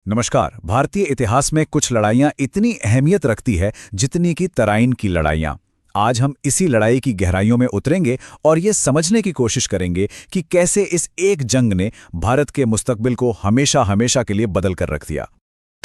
नमस्कार। भारतीय इतिहास में कुछ लड़ाइयाँ इतनी अहमियत रखती है जितनी कि तराइन की लड़ाइयाँ। आज हम इसी लड़ाई की गहराइयों में उतरेंगे और ये समझने की कोशिश करेंगे कि कैसे इस एक जंग ने भारत के मुस्तकबिल को हमेशा हमेशा के लिए बदल कर रख दिया।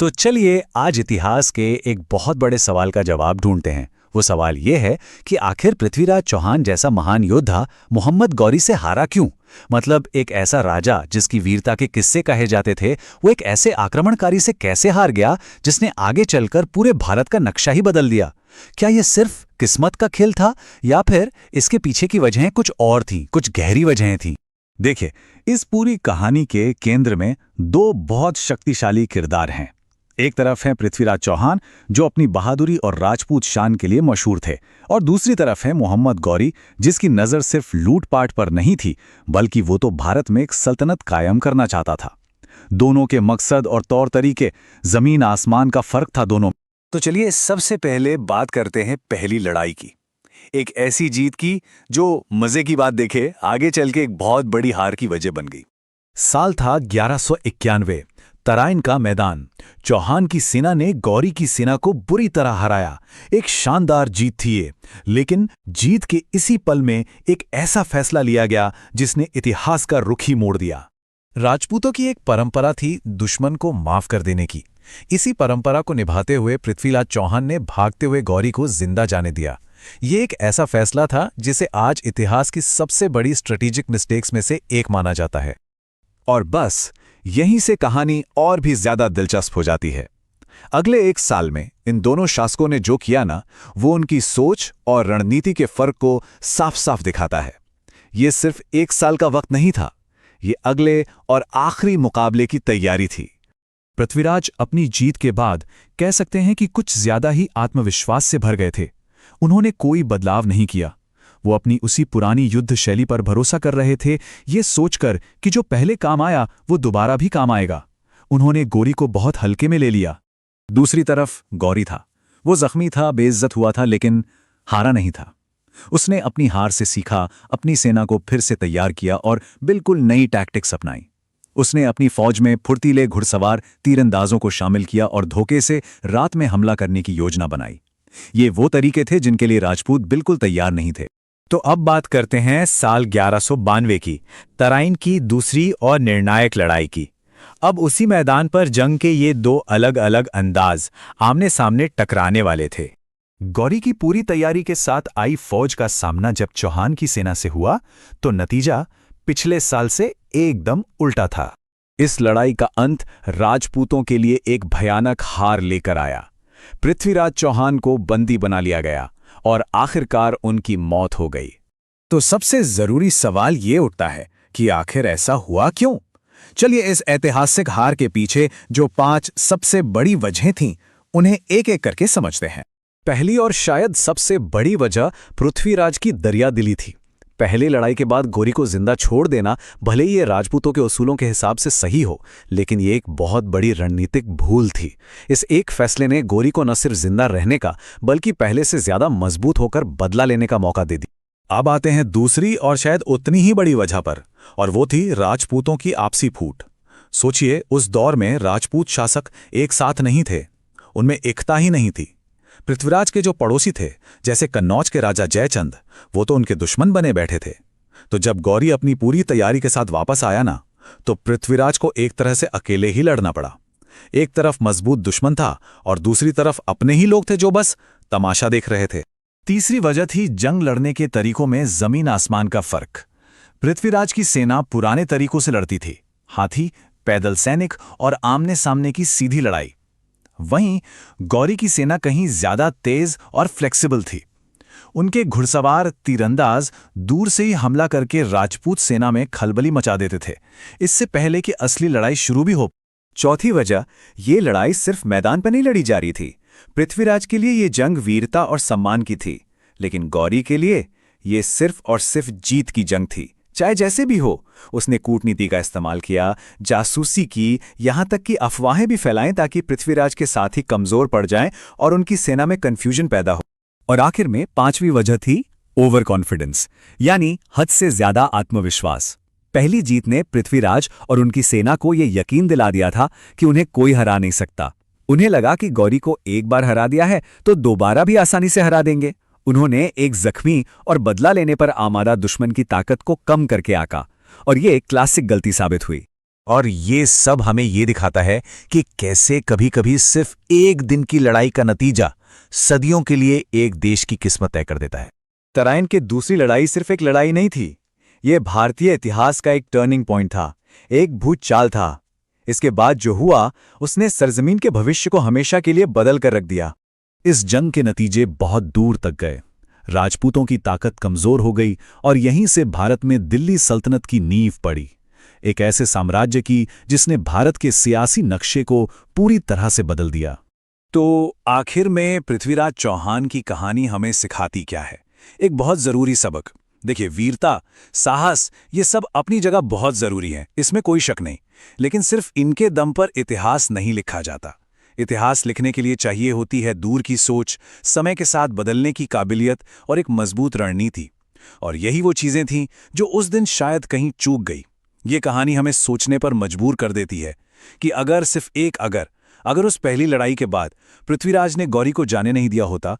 तो चलिए आज इतिहास के एक बहुत बड़े सवाल का जवाब ढूंढते हैं। वो सवाल ये है कि आखिर पृथ्वीराज चौहान जैसा महान योद्धा मोहम्मद गौरी से हारा क्यों? मतलब एक ऐसा राजा जिसकी वीरता के किस्से कहे जाते थे, वो एक ऐसे आक्रमणकारी से कैसे हार गया जिसने आगे चलकर पूरे भारत का नक्शा ही बदल दिया? क्या ये सिर्फ किस्मत का खेल था या फिर इसके पीछे की वजहें कुछ और थीं, कुछ गहरी वजहें थीं? देखिए, इस पूरी कहानी के केंद्र में दो बहुत शक्तिशाली किरदार हैं। एक तरफ है पृथ्वीराज चौहान, जो अपनी बहादुरी और राजपूत शान के लिए मशहूर थे, और दूसरी तरफ है मोहम्मद गौरी, जिसकी नज़र सिर्फ लूटपाट पर नहीं थी, बल्कि वो तो भारत में एक सल्तनत कायम करना चाहता था। दोनों के मकसद और तौर तरीके जमीन आसमान का फर्क था दोनों। तो चलिए सबसे पहले बात करते हैं पहली लड़ाई की। एक ऐसी जीत की जो मजे की बात देखे आगे चल के एक बहुत बड़ी हार की वजह बन गई। साल था 1191। तराइन का मैदान। चौहान की सेना ने गौरी की सेना को बुरी तरह हराया। एक शानदार जीत थी ये, लेकिन जीत के इसी पल में एक ऐसा फैसला लिया गया जिसने इतिहास का रुख ही मोड़ दिया। राजपूतों की एक परंपरा थी दुश्मन को माफ कर देने की। इसी परंपरा को निभाते हुए पृथ्वीराज चौहान ने भागते हुए गौरी को जिंदा जाने दिया। ये एक ऐसा फैसला था जिसे आज इतिहास की सबसे बड़ी स्ट्रेटेजिक मिस्टेक्स में से एक माना जाता है। और बस यहीं से कहानी और भी ज्यादा दिलचस्प हो जाती है। अगले एक साल में इन दोनों शासकों ने जो किया ना, वो उनकी सोच और रणनीति के फर्क को साफ साफ दिखाता है। ये सिर्फ एक साल का वक्त नहीं था, ये अगले और आखिरी मुकाबले की तैयारी थी। पृथ्वीराज अपनी जीत के बाद कह सकते हैं कि कुछ ज्यादा ही आत्मविश्वास से भर गए थे। उन्होंने कोई बदलाव नहीं किया। वो अपनी उसी पुरानी युद्ध शैली पर भरोसा कर रहे थे, ये सोचकर कि जो पहले काम आया वो दोबारा भी काम आएगा। उन्होंने गौरी को बहुत हल्के में ले लिया। दूसरी तरफ गौरी था। वो जख्मी था, बेइज्जत हुआ था, लेकिन हारा नहीं था। उसने अपनी हार से सीखा, अपनी सेना को फिर से तैयार किया और बिल्कुल नई टैक्टिक्स अपनाई। उसने अपनी फौज में फुर्तीले घुड़सवार तीरंदाजों को शामिल किया और धोखे से रात में हमला करने की योजना बनाई। ये वो तरीके थे जिनके लिए राजपूत बिल्कुल तैयार नहीं थे। तो अब बात करते हैं साल 1192 की, तराइन की दूसरी और निर्णायक लड़ाई की। अब उसी मैदान पर जंग के ये दो अलग अलग अंदाज आमने सामने टकराने वाले थे। गौरी की पूरी तैयारी के साथ आई फौज का सामना जब चौहान की सेना से हुआ, तो नतीजा पिछले साल से एकदम उल्टा था। इस लड़ाई का अंत राजपूतों के लिए एक भयानक हार लेकर आया। पृथ्वीराज चौहान को बंदी बना लिया गया और आखिरकार उनकी मौत हो गई। तो सबसे जरूरी सवाल ये उठता है कि आखिर ऐसा हुआ क्यों? चलिए इस ऐतिहासिक हार के पीछे जो 5 सबसे बड़ी वजहें थीं, उन्हें एक एक करके समझते हैं। पहली और शायद सबसे बड़ी वजह पृथ्वीराज की दरियादिली थी। पहली लड़ाई के बाद गौरी को जिंदा छोड़ देना भले ही ये राजपूतों के उसूलों के हिसाब से सही हो, लेकिन ये एक बहुत बड़ी रणनीतिक भूल थी। इस एक फैसले ने गौरी को न सिर्फ जिंदा रहने का, बल्कि पहले से ज्यादा मजबूत होकर बदला लेने का मौका दे दिया। अब आते हैं दूसरी और शायद उतनी ही बड़ी वजह पर, और वो थी राजपूतों की आपसी फूट। सोचिए, उस दौर में राजपूत शासक एक साथ नहीं थे, उनमें एकता ही नहीं थी। पृथ्वीराज के जो पड़ोसी थे, जैसे कन्नौज के राजा जयचंद, वो तो उनके दुश्मन बने बैठे थे। तो जब गौरी अपनी पूरी तैयारी के साथ वापस आया ना, तो पृथ्वीराज को एक तरह से अकेले ही लड़ना पड़ा। एक तरफ मजबूत दुश्मन था और दूसरी तरफ अपने ही लोग थे जो बस तमाशा देख रहे थे। तीसरी वजह थी जंग लड़ने के तरीकों में जमीन आसमान का फर्क। पृथ्वीराज की सेना पुराने तरीकों से लड़ती थी, हाथी, पैदल सैनिक और आमने सामने की सीधी लड़ाई। वहीं गौरी की सेना कहीं ज्यादा तेज और फ्लेक्सिबल थी। उनके घुड़सवार तीरंदाज दूर से ही हमला करके राजपूत सेना में खलबली मचा देते थे, इससे पहले कि असली लड़ाई शुरू भी हो। चौथी वजह, ये लड़ाई सिर्फ मैदान पर नहीं लड़ी जा रही थी। पृथ्वीराज के लिए ये जंग वीरता और सम्मान की थी, लेकिन गौरी के लिए ये सिर्फ और सिर्फ जीत की जंग थी। चाहे जैसे भी हो, उसने कूटनीति का इस्तेमाल किया, जासूसी की, यहां तक कि अफवाहें भी फैलाएं ताकि पृथ्वीराज के साथ ही कमजोर पड़ जाएं और उनकी सेना में कंफ्यूजन पैदा हो। और आखिर में 5वीं वजह थी ओवर कॉन्फिडेंस, यानी हद से ज्यादा आत्मविश्वास। पहली जीत ने पृथ्वीराज और उनकी सेना को ये यकीन दिला दिया था कि उन्हें कोई हरा नहीं सकता। उन्हें लगा कि गौरी को एक बार हरा दिया है तो दोबारा भी आसानी से हरा देंगे। उन्होंने एक जख्मी और बदला लेने पर आमादा दुश्मन की ताकत को कम करके आका, और ये एक क्लासिक गलती साबित हुई। और ये सब हमें ये दिखाता है कि कैसे कभी-कभी सिर्फ एक दिन की लड़ाई का नतीजा सदियों के लिए एक देश की किस्मत तय कर देता है। तराइन की दूसरी लड़ाई सिर्फ एक लड़ाई नहीं थी, ये भारतीय इतिहास का एक टर्निंग पॉइंट था, एक भूचाल था। इसके बाद जो हुआ उसने सरजमीन के भविष्य को हमेशा के लिए बदल कर रख दिया। इस जंग के नतीजे बहुत दूर तक गए। राजपूतों की ताकत कमजोर हो गई और यहीं से भारत में दिल्ली सल्तनत की नींव पड़ी, एक ऐसे साम्राज्य की जिसने भारत के सियासी नक्शे को पूरी तरह से बदल दिया। तो आखिर में पृथ्वीराज चौहान की कहानी हमें सिखाती क्या है? एक बहुत जरूरी सबक। देखिए, वीरता, साहस, ये सब अपनी जगह बहुत जरूरी है, इसमें कोई शक नहीं। लेकिन सिर्फ इनके दम पर इतिहास नहीं लिखा जाता। इतिहास लिखने के लिए चाहिए होती है दूर की सोच, समय के साथ बदलने की काबिलियत और एक मजबूत रणनीति। और यही वो चीजें थीं जो उस दिन शायद कहीं चूक गई। ये कहानी हमें सोचने पर मजबूर कर देती है कि अगर उस पहली लड़ाई के बाद पृथ्वीराज ने गौरी को जाने नहीं दिया होता